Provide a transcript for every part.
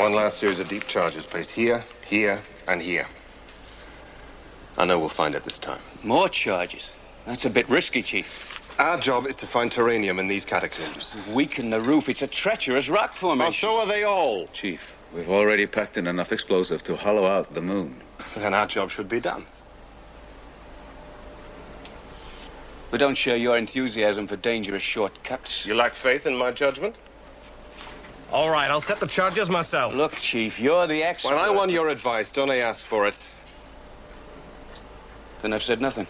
One last series of deep charges placed here, here, and here. I know we'll find it this time. More charges? That's a bit risky, Chief. Our job is to find uranium in these catacombs. Weaken the roof. It's a treacherous rock formation. Well, so are they all. Chief, we've already packed in enough explosive to hollow out the moon. Then our job should be done. We don't share your enthusiasm for dangerous shortcuts. You lack faith in my judgment? All right, I'll set the charges myself. Look, Chief, you're the expert. When I want your advice, don't I ask for it? Then I've said nothing.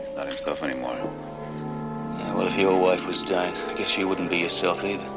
He's not himself anymore. Yeah, well, if your wife was dying, I guess you wouldn't be yourself either.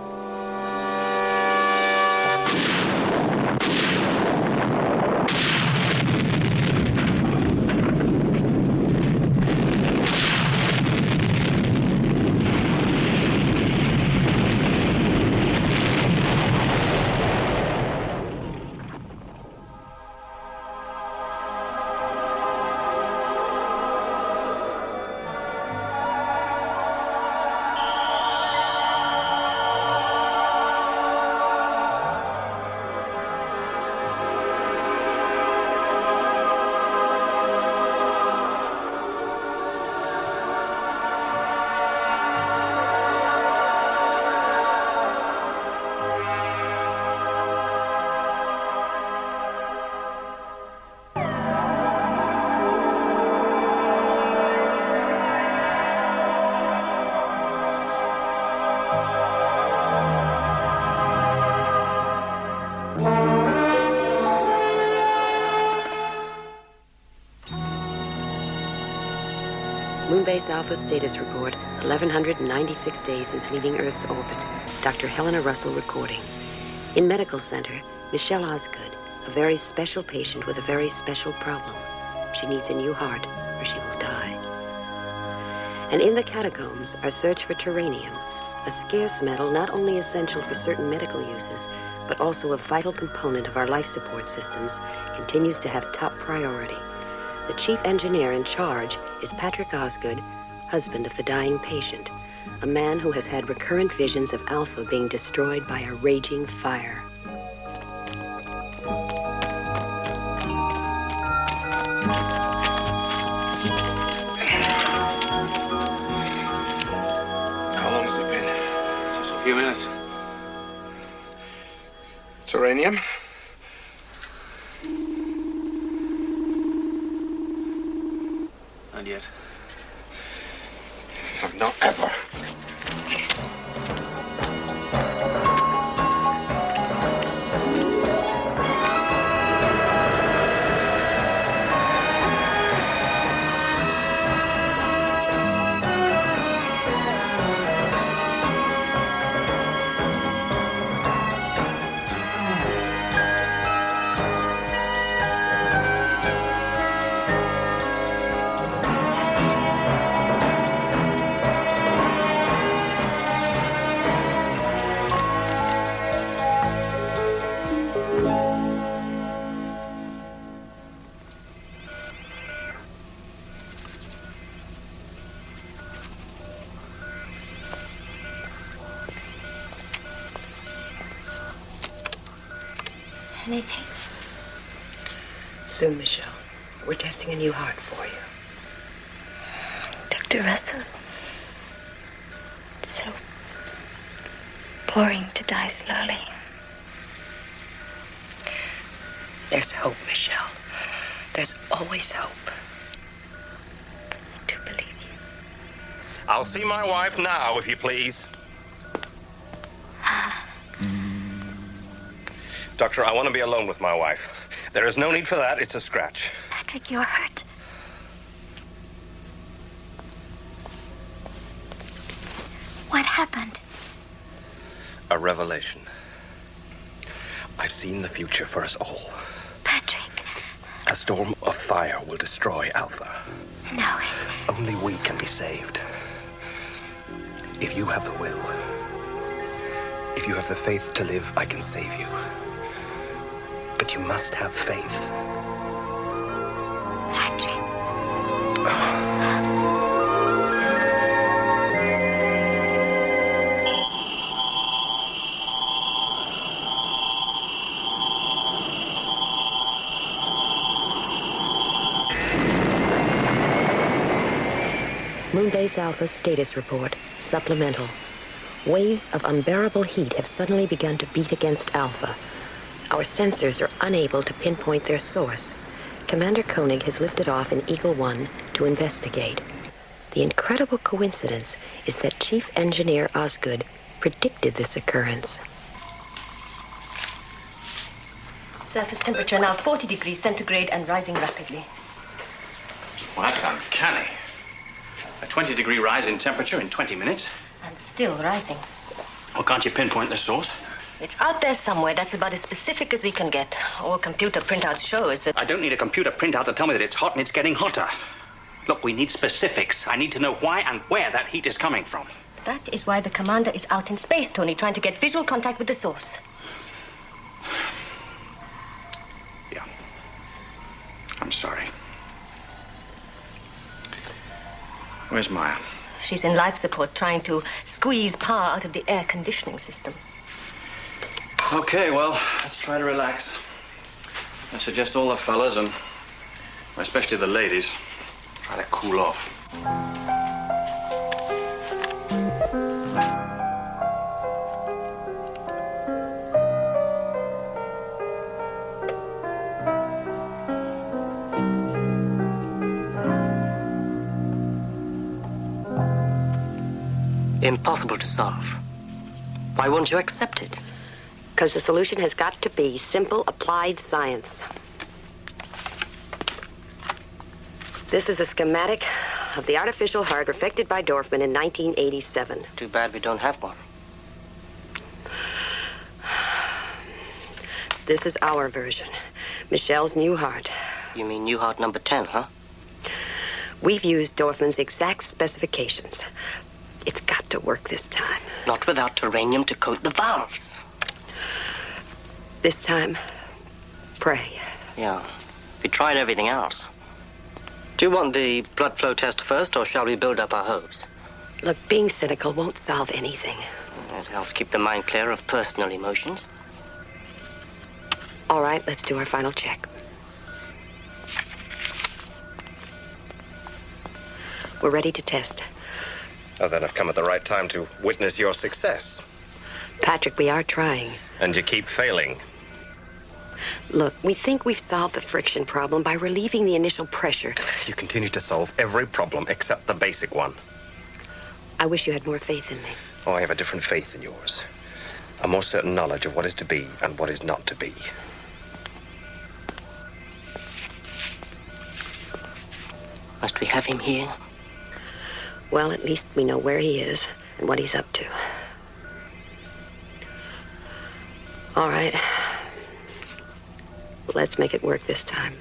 Moonbase Alpha status report, 1,196 days since leaving Earth's orbit. Dr. Helena Russell recording. In medical center, Michelle Osgood, a very special patient with a very special problem. She needs a new heart or she will die. And in the catacombs, our search for uranium, a scarce metal not only essential for certain medical uses, but also a vital component of our life support systems, continues to have top priority. The chief engineer in charge is Patrick Osgood, husband of the dying patient, a man who has had recurrent visions of Alpha being destroyed by a raging fire. How long has it been? Just a few minutes. It's uranium? Not yet. No, not ever. Anything? Soon, Michelle. We're testing a new heart for you. Dr. Russell, it's so boring to die slowly. There's hope, Michelle. There's always hope. I do believe you. I'll see my wife now, if you please. Doctor, I want to be alone with my wife. There is no need for that. It's a scratch. Patrick, you're hurt. What happened? A revelation. I've seen the future for us all. Patrick. A storm of fire will destroy Alpha. No, Only we can be saved. If you have the will, If you have the faith to live, I can save you. But you must have faith. Patrick. Moonbase Alpha status report, supplemental. Waves of unbearable heat have suddenly begun to beat against Alpha. Our sensors are unable to pinpoint their source. Commander Koenig has lifted off in Eagle 1 to investigate. The incredible coincidence is that Chief Engineer Osgood predicted this occurrence. Surface temperature now 40 degrees centigrade and rising rapidly. Well, that's uncanny. A 20-degree rise in temperature in 20 minutes. And still rising. Well, can't you pinpoint the source? It's out there somewhere. That's about as specific as we can get. All computer printouts show is that... I don't need a computer printout to tell me that it's hot and it's getting hotter. Look, we need specifics. I need to know why and where that heat is coming from. That is why the commander is out in space, Tony, trying to get visual contact with the source. Yeah. I'm sorry. Where's Maya? She's in life support, trying to squeeze power out of the air conditioning system. Okay, well, let's try to relax. I suggest all the fellas, and especially the ladies, try to cool off. Impossible to solve. Why won't you accept it? Because the solution has got to be simple applied science. This is a schematic of the artificial heart perfected by Dorfman in 1987. Too bad we don't have one. This is our version. Michelle's new heart. You mean new heart number 10, huh? We've used Dorfman's exact specifications. It's got to work this time. Not without terranium to coat the valves. This time, pray. Yeah. We tried everything else. Do you want the blood flow test first, or shall we build up our hopes? Look, being cynical won't solve anything. It helps keep the mind clear of personal emotions. All right, let's do our final check. We're ready to test. Oh, then I've come at the right time to witness your success. Patrick, we are trying. And you keep failing. Look, we think we've solved the friction problem by relieving the initial pressure. You continue to solve every problem except the basic one. I wish you had more faith in me. Oh, I have a different faith than yours. A more certain knowledge of what is to be and what is not to be. Must we have him here? Well, at least we know where he is and what he's up to. All right. Let's make it work this time.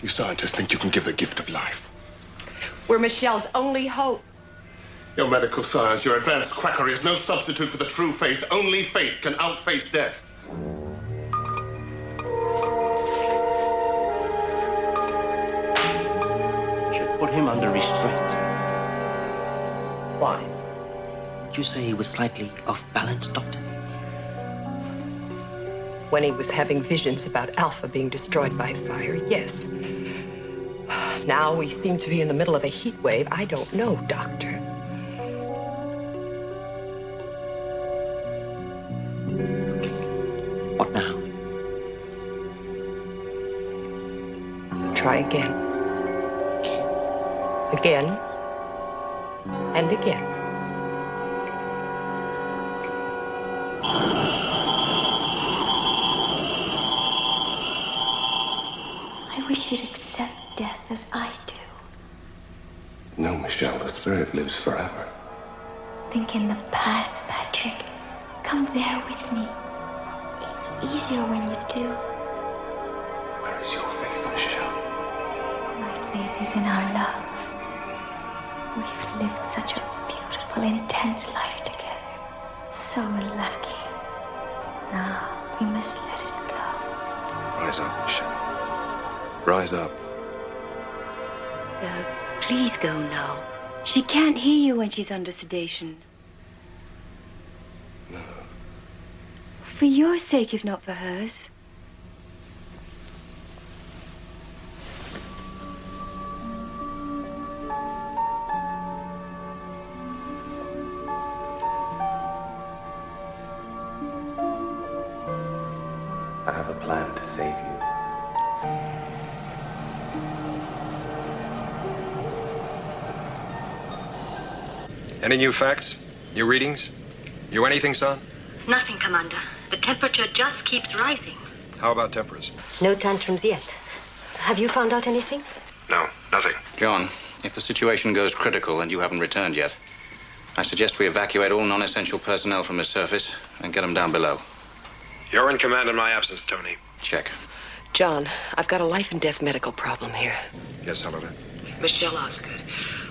You scientists think you can give the gift of life. We're Michelle's only hope. Your medical science, your advanced quackery is no substitute for the true faith. Only faith can outface death. Should put him under restraint. Why? Did you say he was slightly off balance, Doctor? When he was having visions about Alpha being destroyed by fire, yes. Now we seem to be in the middle of a heat wave. I don't know, Doctor. What now? Try again. Again. And again. I wish you'd accept death as I do. No, Michelle, the spirit lives forever. Think in the past, Patrick. Come there with me. It's easier when you do. Where is your faith, Michelle? My faith is in our love. We've lived such a beautiful, intense life together. So lucky. Now, we must let it go. Rise up, Michelle. Rise up. Please go now. She can't hear you when she's under sedation. No. For your sake, if not for hers. I have a plan to save you. Any new facts? New readings? You anything, son? Nothing, Commander. The temperature just keeps rising. How about tempers? No tantrums yet. Have you found out anything? No, nothing. John, if the situation goes critical and you haven't returned yet, I suggest we evacuate all non-essential personnel from the surface and get them down below. You're in command in my absence, Tony. Check. John, I've got a life and death medical problem here. Yes, Helena. Michelle Osgood.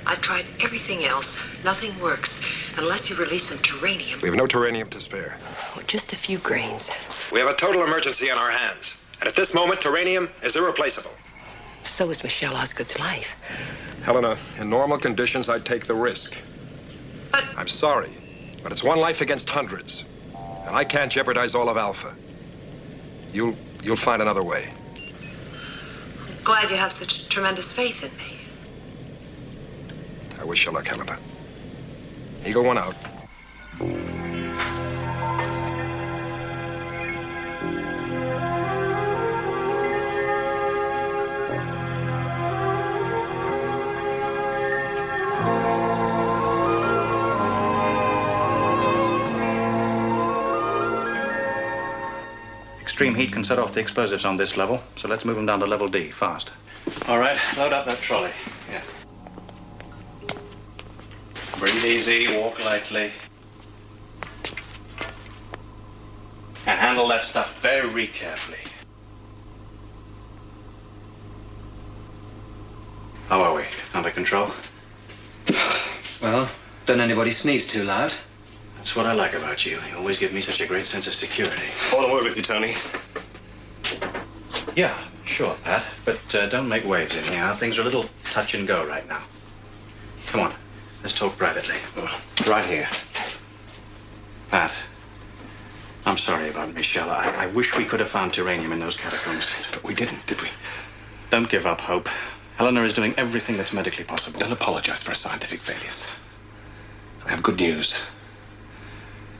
I've tried everything else. Nothing works unless you release some terranium. We have no terranium to spare. Oh, just a few grains. We have a total emergency on our hands. And at this moment, terranium is irreplaceable. So is Michelle Osgood's life. Helena, in normal conditions, I'd take the risk. But I'm sorry, but it's one life against hundreds. And I can't jeopardize all of Alpha. You'll find another way. I'm glad you have such tremendous faith in me. I wish you luck, Helena. Eagle 1 out. Extreme heat can set off the explosives on this level, so let's move them down to level D, fast. All right, load up that trolley. Yeah. Breathe easy, walk lightly. And handle that stuff very carefully. How are we? Under control? Well, don't anybody sneeze too loud. That's what I like about you. You always give me such a great sense of security. I want to work with you, Tony. Yeah, sure, Pat. But don't make waves in here. Things are a little touch and go right now. Come on, let's talk privately. Right here. Pat, I'm sorry about Michelle. I wish we could have found terranium in those catacombs. But we didn't, did we? Don't give up hope. Helena is doing everything that's medically possible. Don't apologize for our scientific failures. I have good news.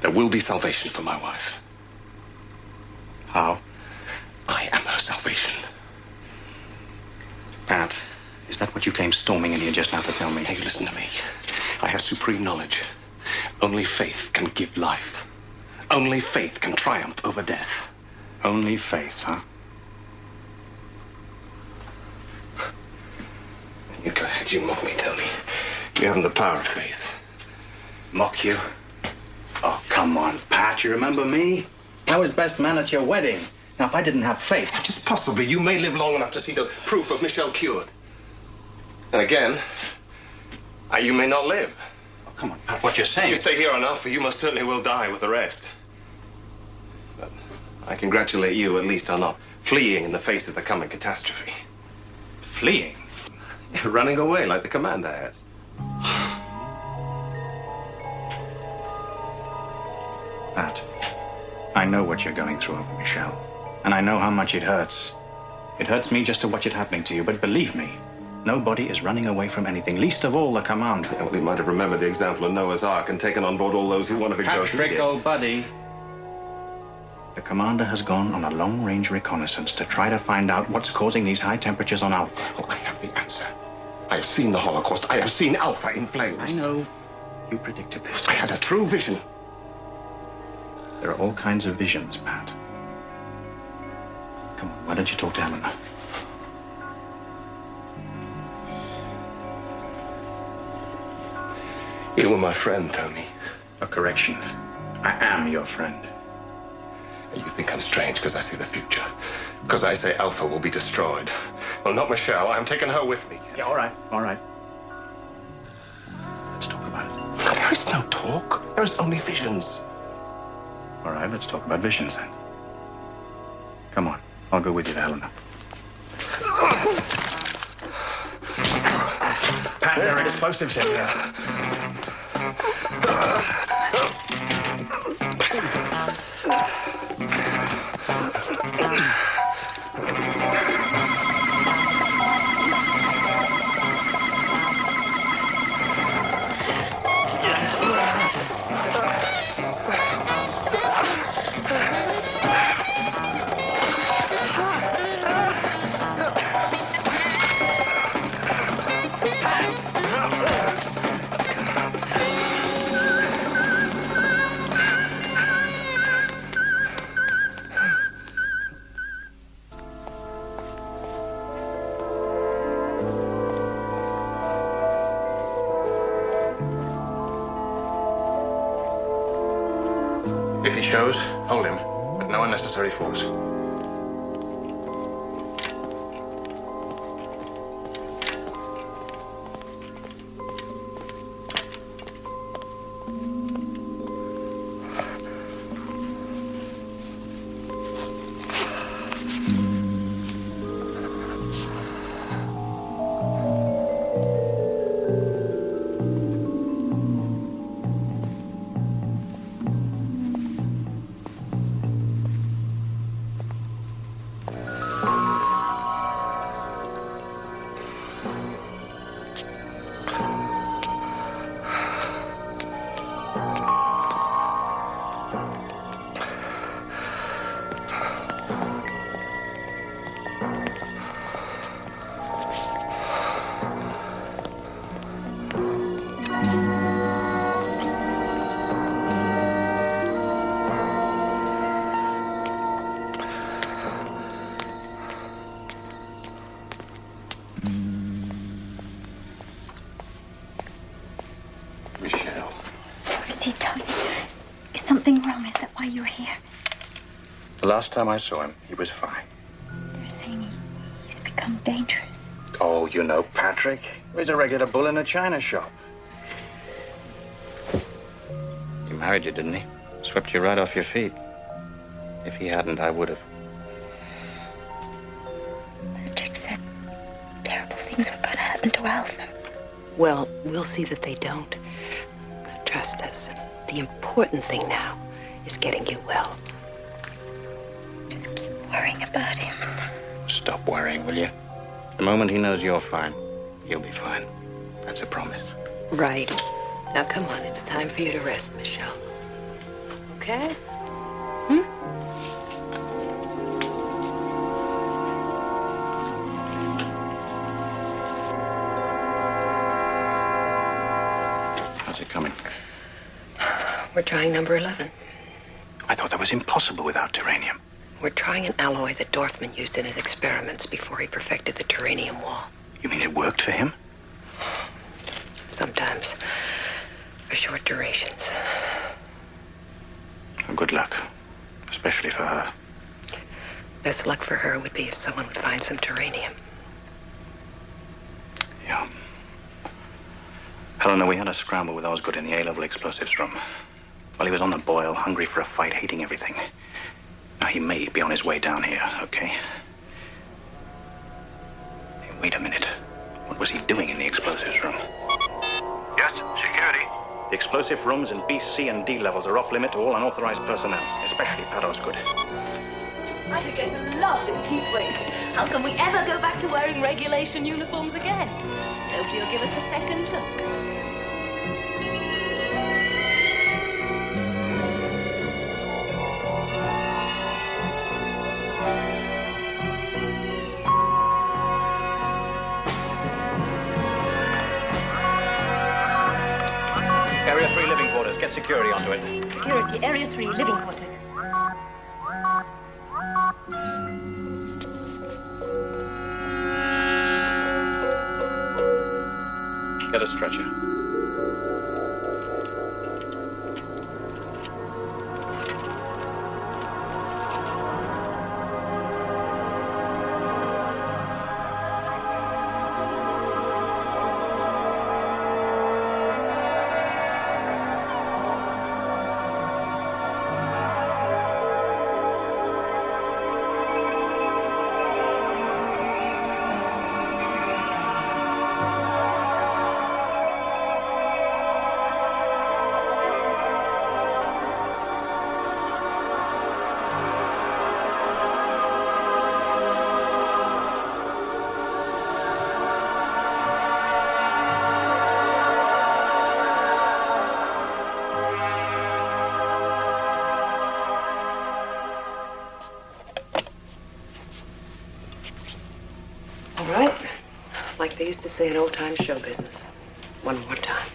There will be salvation for my wife. How? I am her salvation. Pat, is that what you came storming in here just now to tell me? Hey, listen to me. I have supreme knowledge. Only faith can give life. Only faith can triumph over death. Only faith, huh? You go ahead, you mock me, Tony. You haven't the power of faith. Mock you? Oh, come on, Pat. You remember me? I was best man at your wedding. Now, if I didn't have faith... Just possibly, you may live long enough to see the proof of Michelle cured. And again, you may not live. Oh, come on, Pat, what you're saying... You stay here on Alpha, you most certainly will die with the rest. But I congratulate you, at least, on not fleeing in the face of the coming catastrophe. Fleeing? You're running away like the commander has. Pat, I know what you're going through over Michelle. And I know how much it hurts. It hurts me just to watch it happening to you, but believe me, Nobody is running away from anything, least of all the commander. Yeah, well, he might have remembered the example of Noah's Ark and taken on board all those who wanted to go. Patrick, old buddy. The commander has gone on a long-range reconnaissance to try to find out what's causing these high temperatures on Alpha. Well, I have the answer. I have seen the Holocaust. I have seen Alpha in flames. I know. You predicted this. I had a true vision. There are all kinds of visions, Pat. Come on, why don't you talk to Helena? You were my friend, Tony. A correction. I am your friend. You think I'm strange because I see the future. Because I say Alpha will be destroyed. Well, not Michelle. I'm taking her with me. Yeah, all right, all right. Let's talk about it. There is no talk. There is only visions. All right, let's talk about visions then. Come on, I'll go with you to Helena. Pat, there are explosives in here. If he shows, hold him, but no unnecessary force. The last time I saw him, he was fine. They're saying he's become dangerous. Oh, you know Patrick. He's a regular bull in a china shop. He married you, didn't he? Swept you right off your feet. If he hadn't, I would have. Patrick said terrible things were going to happen to Alpha. Well, we'll see that they don't. Trust us. The important thing now is getting you well. Just keep worrying about him. Stop worrying, will you? The moment he knows you're fine, you'll be fine. That's a promise. Right. Now, come on. It's time for you to rest, Michelle. Okay? How's it coming? We're trying number 11. I thought that was impossible without terranium. We're trying an alloy that Dorfman used in his experiments before he perfected the terranium wall. You mean it worked for him? Sometimes. For short durations. Well, good luck. Especially for her. Best luck for her would be if someone would find some terranium. Yeah. Helena, we had a scramble with Osgood in the A-level explosives room. Well, he was on the boil, hungry for a fight, hating everything. Now, he may be on his way down here, okay? Hey, wait a minute. What was he doing in the explosives room? Yes, security. The explosive rooms in B, C, and D levels are off limit to all unauthorized personnel, especially Pat Osgood. I could get a love this heat wave. How can we ever go back to wearing regulation uniforms again? Nobody will give us a second look. Area 3 living quarters. Get security onto it. Security, Area 3, living quarters. Get a stretcher. All right. Like they used to say in old-time show business. One more time.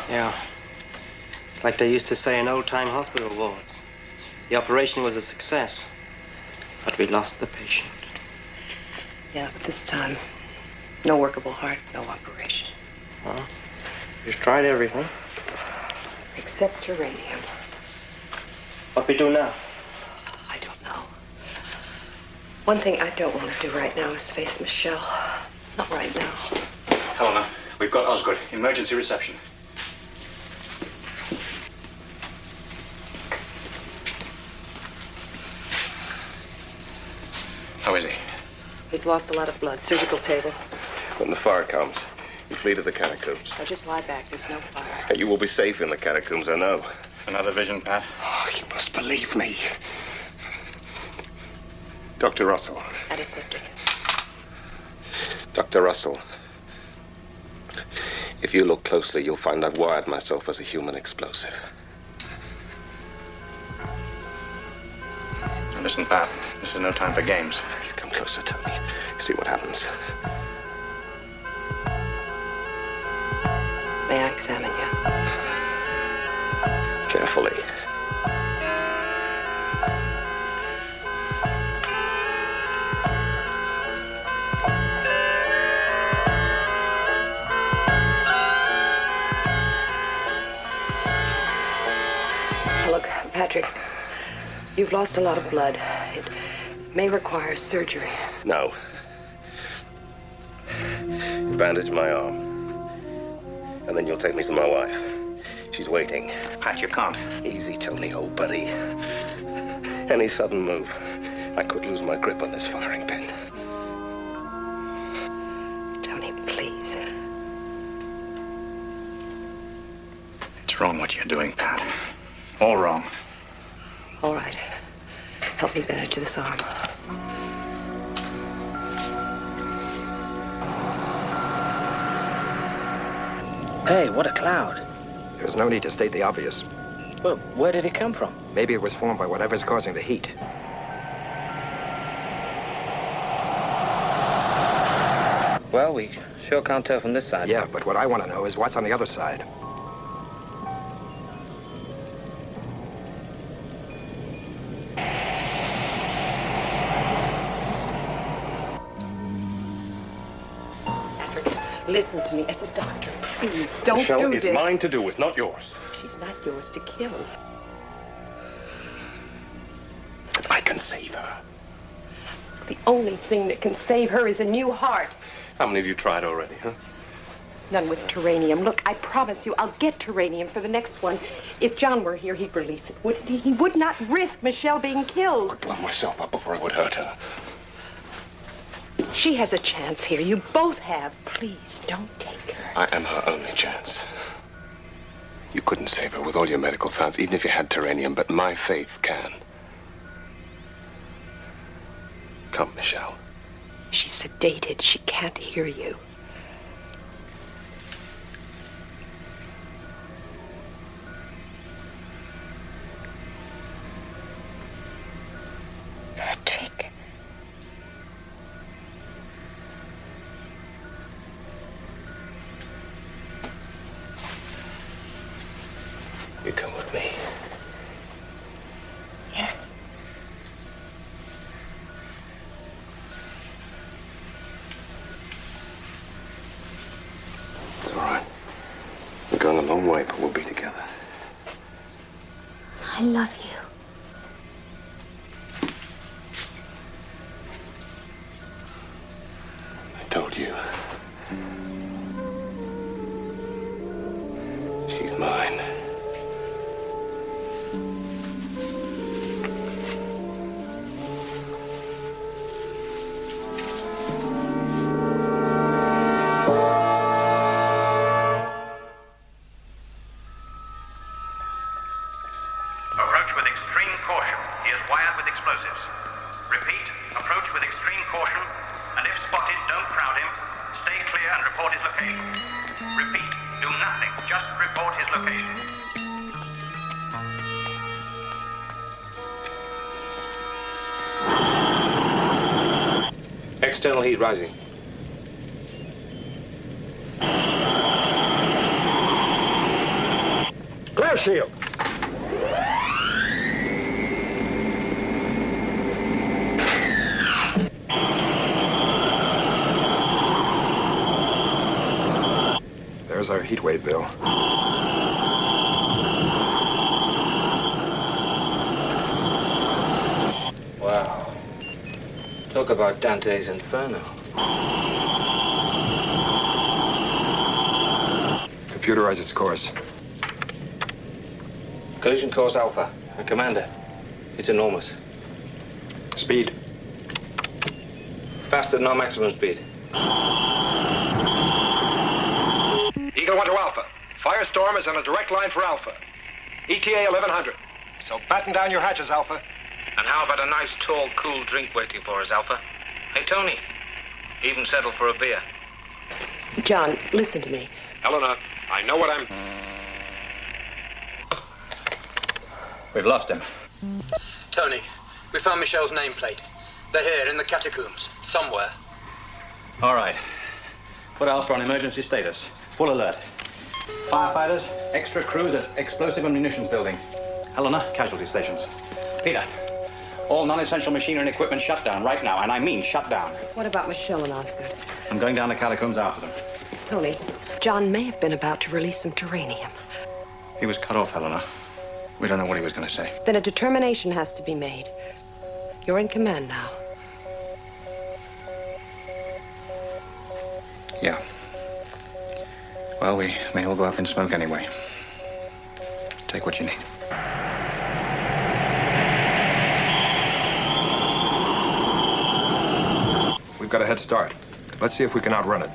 Yeah. It's like they used to say in old-time hospital wards. The operation was a success, but we lost the patient. Yeah, but this time, no workable heart, no operation. Well, we've tried everything. Except uranium. What we do now? I don't know. One thing I don't want to do right now is face Michelle. Not right now. Helena, we've got Osgood. Emergency reception. How is he? He's lost a lot of blood. Surgical table. When the fire comes, you flee to the catacombs. Now just lie back. There's no fire. You will be safe in the catacombs, I know. Another vision, Pat? Oh, you must believe me. Dr. Russell. Antiseptic. Dr. Russell. If you look closely, you'll find I've wired myself as a human explosive. Now listen, Pat. This is no time for games. You come closer to me. See what happens. May I examine you? Carefully. Look, Patrick, you've lost a lot of blood. It may require surgery. No. Bandage my arm. And then you'll take me to my wife. She's waiting. Pat, you can't. Easy, Tony, old buddy. Any sudden move, I could lose my grip on this firing pin. Tony, please. It's wrong what you're doing, Pat. All wrong. All right. Help me bandage this arm. Hey, what a cloud. There's no need to state the obvious. Well, where did it come from? Maybe it was formed by whatever's causing the heat. Well, we sure can't tell from this side. Yeah, but what I want to know is what's on the other side. Listen to me as a doctor. Please, don't Michelle do is this. mine to do with, not yours. She's not yours to kill. I can save her. The only thing that can save her is a new heart. How many of you tried already, huh? None with terranium. Look, I promise you, I'll get terranium for the next one. If John were here, he'd release it, wouldn't he? He would not risk Michelle being killed. I'd blow myself up before I would hurt her. She has a chance here. You both have. Please, don't take her. I am her only chance. You couldn't save her with all your medical science, even if you had terranium, but my faith can. Come, Michelle. She's sedated. She can't hear you. Patrick. You come with me. Yes. It's all right. We're going a long way, but we'll be together. I love you. I told you. She's mine. Approach with extreme caution. He is wired with explosives. Repeat, approach with extreme caution, and if spotted, don't crowd him. Stay clear and report his location. Repeat, do nothing, just report his location. External heat rising. Glare shield. There's our heat wave, Bill. Wow. Talk about Dante's Inferno. Computerize its course. Collision course Alpha. Commander, it's enormous. Speed. Faster than our maximum speed. Eagle 1 to Alpha. Firestorm is on a direct line for Alpha. ETA 1100. So batten down your hatches, Alpha. And how about a nice, tall, cool drink waiting for us, Alpha? Hey, Tony. Even settle for a beer. John, listen to me. Helena, I know what I'm... We've lost him. Tony, we found Michelle's nameplate. They're here in the catacombs, somewhere. All right. Put Alpha on emergency status. Full alert. Firefighters, extra crews at explosive and munitions building. Helena, casualty stations. Peter, all non-essential machinery and equipment shut down right now, and I mean shut down. What about Michelle and Osgood? I'm going down the catacombs after them. Tony, John may have been about to release some terranium. He was cut off, Helena. We don't know what he was going to say. Then a determination has to be made. You're in command now. Yeah. Well, we may all go up in smoke anyway. Take what you need. We've got a head start. Let's see if we can outrun it.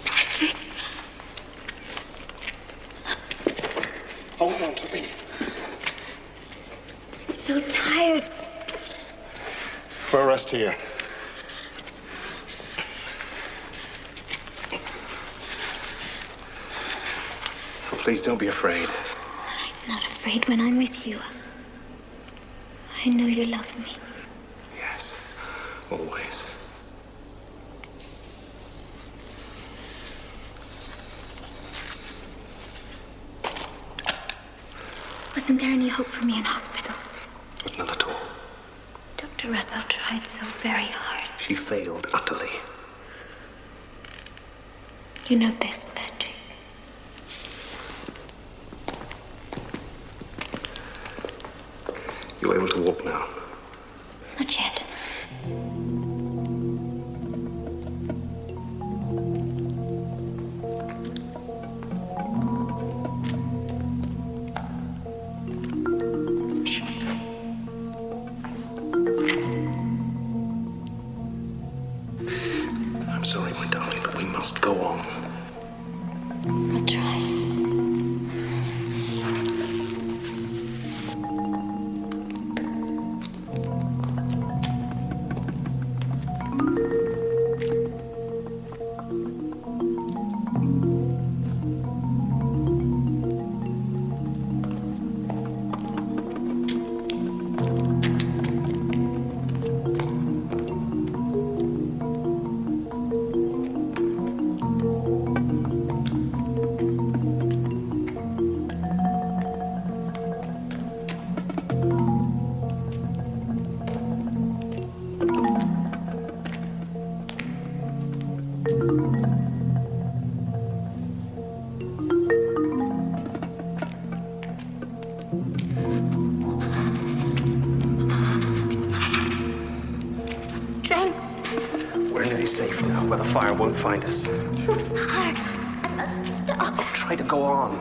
Patrick. Hold on to me. I'm so tired. We'll rest here. Please don't be afraid. I'm not afraid when I'm with you. I know you love me. Yes, always. Wasn't there any hope for me in hospital? But none at all. Dr. Russell tried so very hard. She failed utterly. You know best, Patrick. sorry, my darling, but we must go on. I'll try. Won't find us. Try to go on.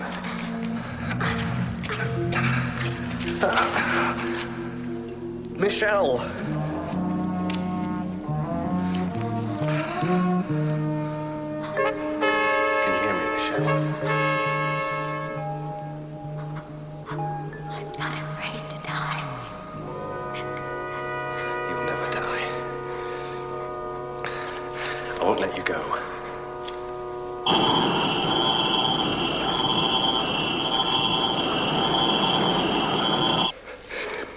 Michelle! Can you hear me, Michelle? I'm not afraid to die. You'll never die. I won't let you go.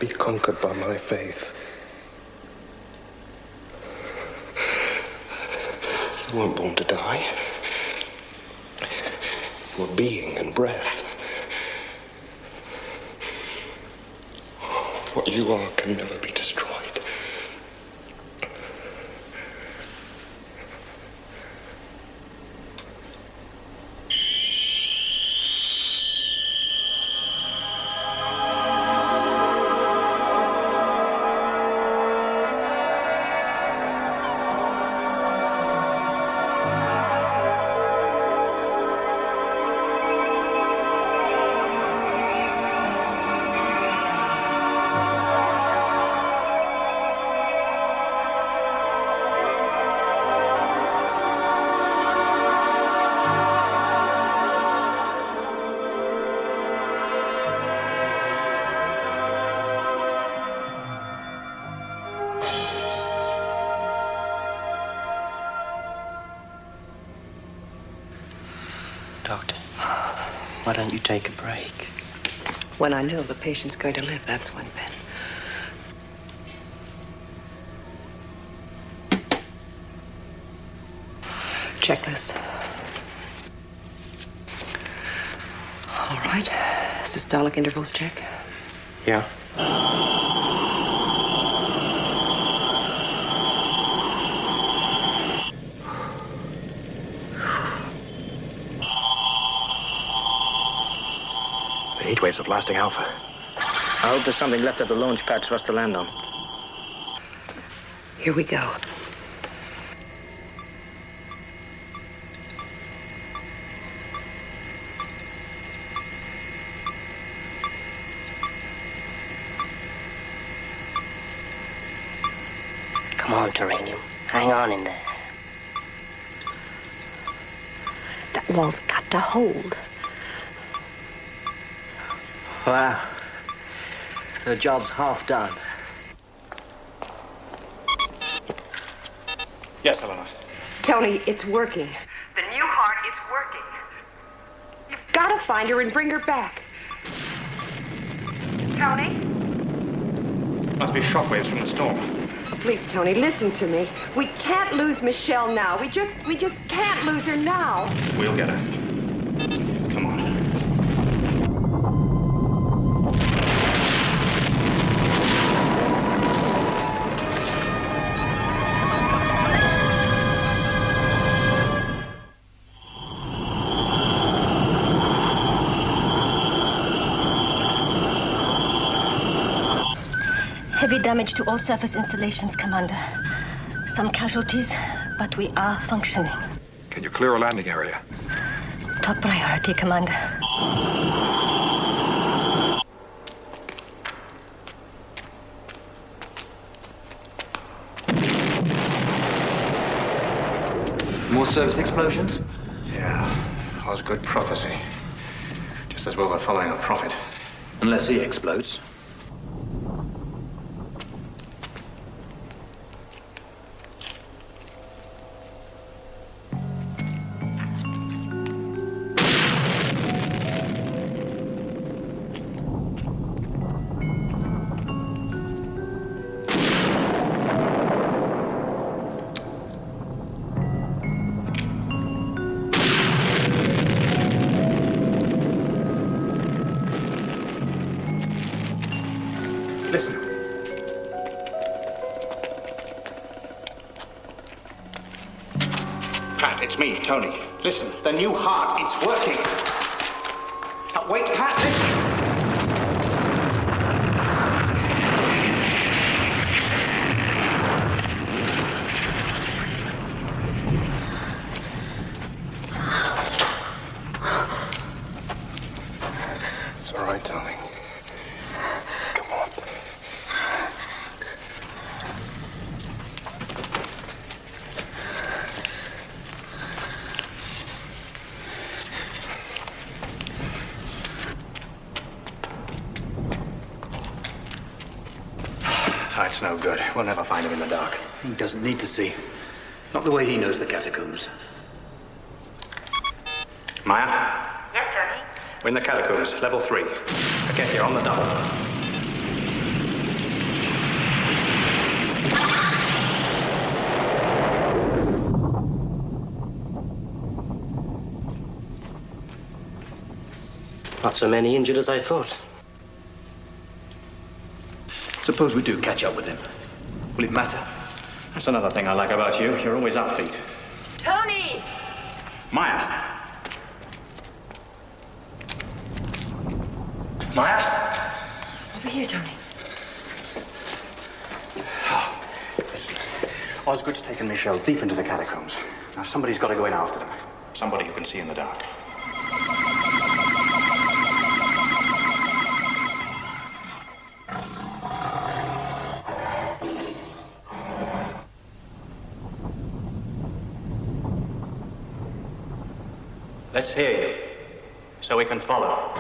Be conquered by my faith. You weren't born to die. You were being and breath. What you are can never be destroyed. Doctor, why don't you take a break? When I know the patient's going to live, that's when, Ben. Checklist. All right. Systolic intervals check. Yeah. The heat waves are blasting Alpha. I hope there's something left at the launch pad for us to land on. Here we go. Come on, Terranium. Hang on in there. That wall's got to hold. Wow. The job's half done. Yes, Helena. Tony, it's working. The new heart is working. You've got to find her and bring her back. Tony? Must be shockwaves from the storm. Oh, please, Tony, listen to me. We can't lose Michelle now. We just can't lose her now. We'll get her. Come on. Heavy damage to all surface installations, Commander. Some casualties, but we are functioning. Can you clear a landing area? Top priority, Commander. More service explosions? Yeah. Osgood prophecy. Just as well we're following a prophet. Unless he explodes. Listen. Pat, it's me, Tony. Listen, the new heart, it's working. Now, wait, Pat, listen. It's all right, darling. Come on. It's no good. We'll never find him in the dark. He doesn't need to see. Not the way he knows the catacombs. Maya? Yes, Tony? We're in the catacombs, level 3. Get here on the double. Not so many injured as I thought. Suppose we do catch up with him. Will it matter? That's another thing I like about you. You're always upbeat. Tony! Maya! Maya? Over here, Tony. Osgood's taken Michelle deep into the catacombs. Now somebody's got to go in after them. Somebody who can see in the dark. Let's hear you, so we can follow.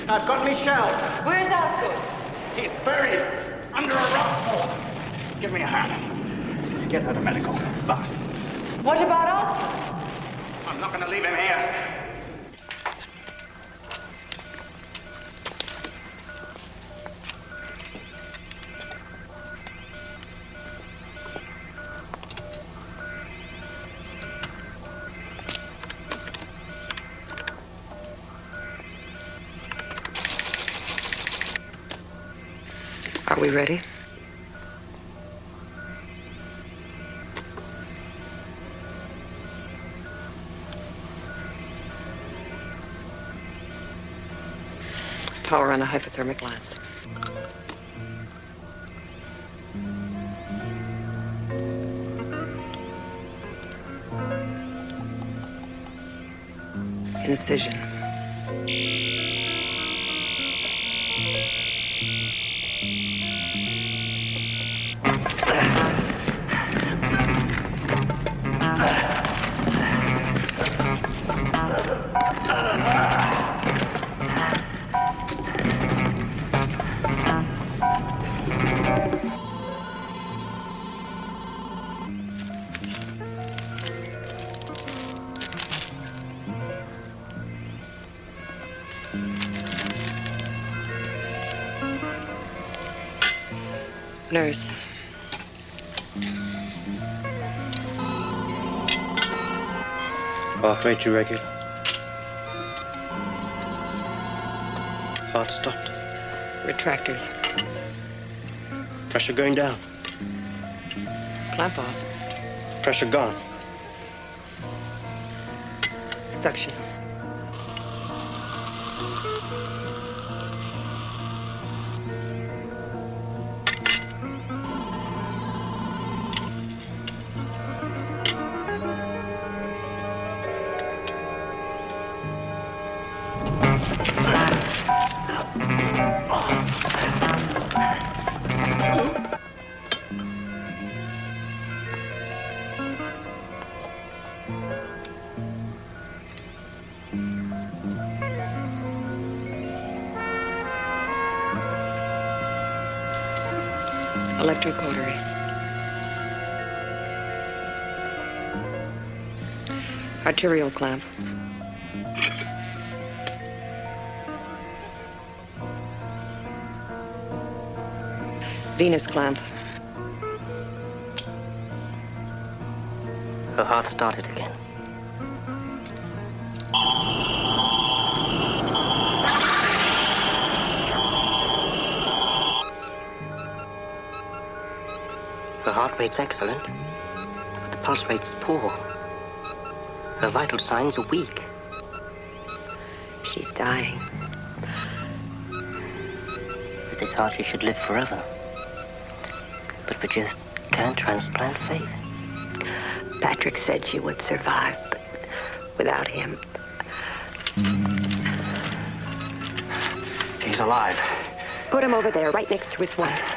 I've got Michelle. Where's Osgood? He's buried under a rock wall. Give me a hand. Get her to medical. Fast. What about Osgood? I'm not going to leave him here. Are we ready? Power on the hypothermic lens. Incision. Nurse. Heart rate irregular. Heart stopped. Retractors. Pressure going down. Clamp off. Pressure gone. Suction. Electrocautery. Arterial clamp. Venous clamp. Her heart started again. Her heart rate's excellent, but the pulse rate's poor. Her vital signs are weak. She's dying. With this heart, she should live forever. But we just can't transplant faith. Patrick said she would survive, but without him... He's alive. Put him over there, right next to his wife.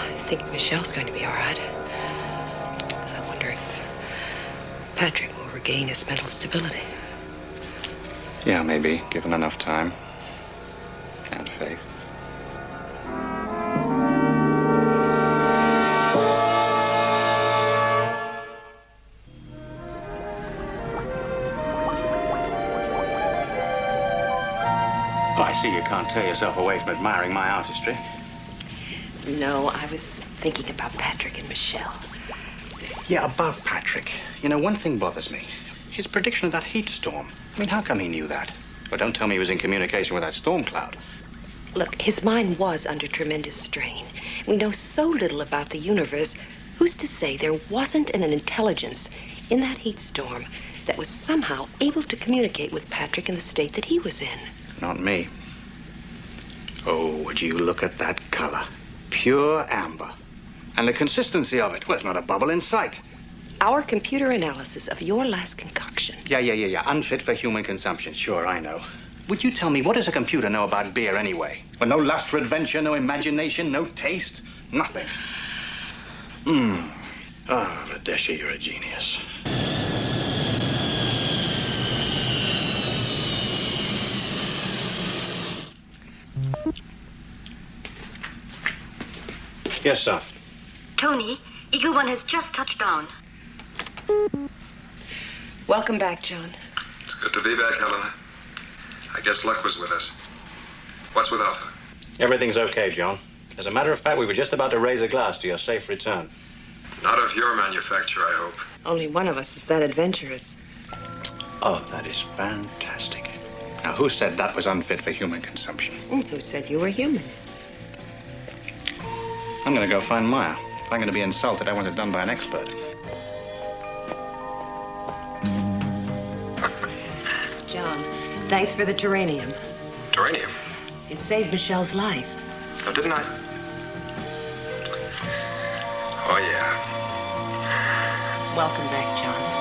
I think Michelle's going to be all right. I wonder if Patrick will regain his mental stability. Yeah, maybe, given enough time. And faith. Well, I see you can't tear yourself away from admiring my artistry. No, I was thinking about Patrick and Michelle. Yeah, about Patrick. You know, one thing bothers me. His prediction of that heat storm. I mean, how come he knew that? But don't tell me he was in communication with that storm cloud. Look, his mind was under tremendous strain. We know so little about the universe. Who's to say there wasn't an intelligence in that heat storm that was somehow able to communicate with Patrick in the state that he was in? Not me. Oh, would you look at that color? Pure amber. And the consistency of it. Well, there's not a bubble in sight. Our computer analysis of your last concoction. Yeah. Unfit for human consumption. Sure, I know. Would you tell me, what does a computer know about beer anyway? Well, no lust for adventure, no imagination, no taste, nothing. Ladesha, you're a genius. Yes, sir. Tony, Eagle One has just touched down. Welcome back, John. It's good to be back, Helena. I guess luck was with us. What's with Alpha? Everything's okay, John. As a matter of fact, we were just about to raise a glass to your safe return. Not of your manufacture, I hope. Only one of us is that adventurous. Oh, that is fantastic. Now, who said that was unfit for human consumption? Who said you were human? I'm going to go find Maya. If I'm going to be insulted, I want it done by an expert. John, thanks for the terranium. Terranium? It saved Michelle's life. Oh, didn't I? Oh, yeah. Welcome back, John.